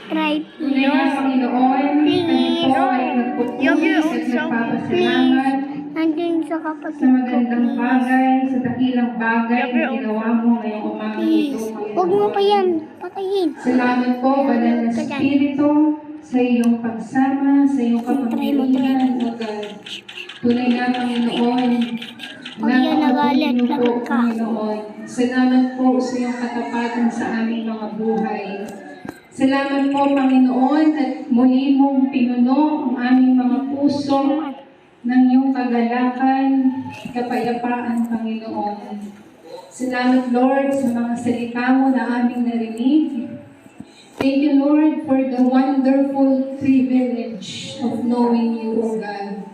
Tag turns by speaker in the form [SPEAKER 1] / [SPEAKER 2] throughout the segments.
[SPEAKER 1] subscribe.
[SPEAKER 2] Tunay nga, Panginoon, kami po ay nagpupulis at nagpapasalamat
[SPEAKER 1] Nandun sa kapatid
[SPEAKER 2] sa magandang bagay, sa dakilang bagay na ginawa mo ngayong umaga ito,
[SPEAKER 1] Huwag mo pa
[SPEAKER 2] Panginoon.
[SPEAKER 1] yan. Patayin.
[SPEAKER 2] Salamat po, Banal na Espiritu, sa iyong pagsama, sa iyong kapangyarihan, O God. Tunay nga, Panginoon,
[SPEAKER 1] Pag yan nagalit,
[SPEAKER 2] napakabulin po,
[SPEAKER 1] lagot ka.
[SPEAKER 2] Panginoon. Salamat po sa iyong katapatan sa aming mga buhay. Salamat po, Panginoon, at muli mong pinuno ang aming mga puso ng iyong kagalakan, kapayapaan, Panginoon. Salamat, Lord, sa mga salita mo na aming narinig. Thank you, Lord, for the wonderful privilege of knowing you, O God.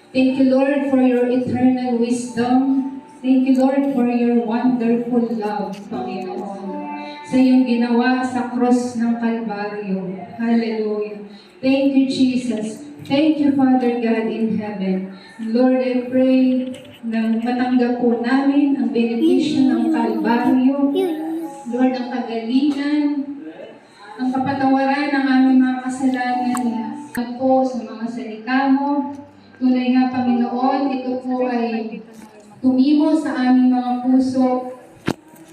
[SPEAKER 2] Thank you, Lord, for your eternal wisdom. Thank you, Lord, for your wonderful love, Panginoon, sa iyong ginawa sa cross ng Kalbaryo. Hallelujah. Thank you, Jesus. Thank you, Father God in heaven. Lord, I pray na matanggap po namin ang benepisyo ng Kalbaryo. Lord, ang kagalingan, ang kapatawaran ng aming mga kasalanan po sa mga salita mo. Tunay nga, Panginoon, ito po ay tumimo sa aming mga puso.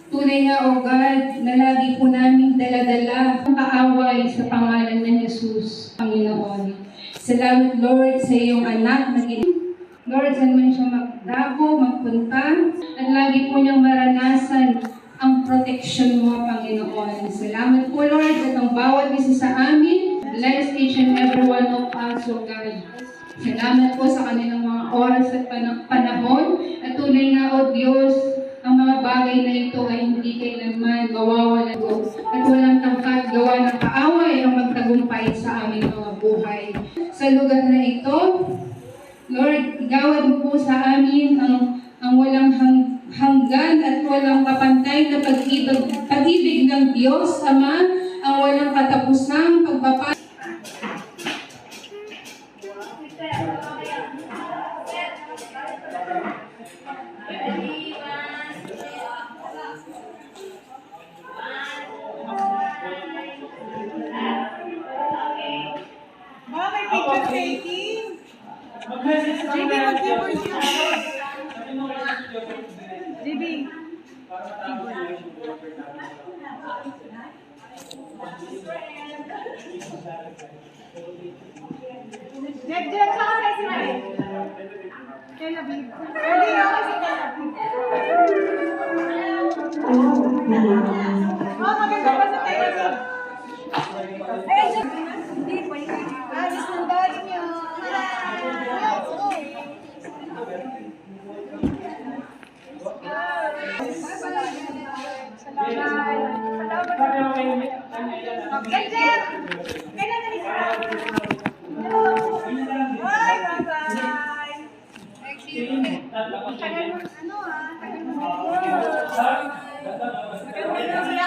[SPEAKER 2] Tunay nga, O God, na lagi po namin daladala ang kaaway sa pangalan ng Jesus, Panginoon. Salamat, Lord, sa iyong anak na Lord, saan man siya magdako, magpunta, at lagi po niyang maranasan ang protection mo, Panginoon. Salamat po, Lord, at ang bawat isa sa amin. Bless each and every one of us, O God. Salamat po sa kanilang mga oras at panahon. At tunay nga, O Diyos, ang mga bagay na ito ay hindi kailanman mawawala ko. At walang tangkad gawa ng kaaway ang magtagumpay sa aming mga buhay. Sa lugar na ito, Lord, igawad mo po sa amin ang walang hanggan at walang kapantay na pag-ibig ng Diyos, Ama, ang walang katapusang pagpapalagay.
[SPEAKER 3] Picture taking. JB, mag-keyboard siya. JB. Jack, saka sa Israel. Kay Labib. Ready ako si Kay Labib. Oh, maganda pa sa Kay Labib. Ay, hindi, pwede. Alis ng daddy niyo. Ganyan! Kailan na isa? Bye! Bye-bye! Tagal mo, tagal mo. Maganda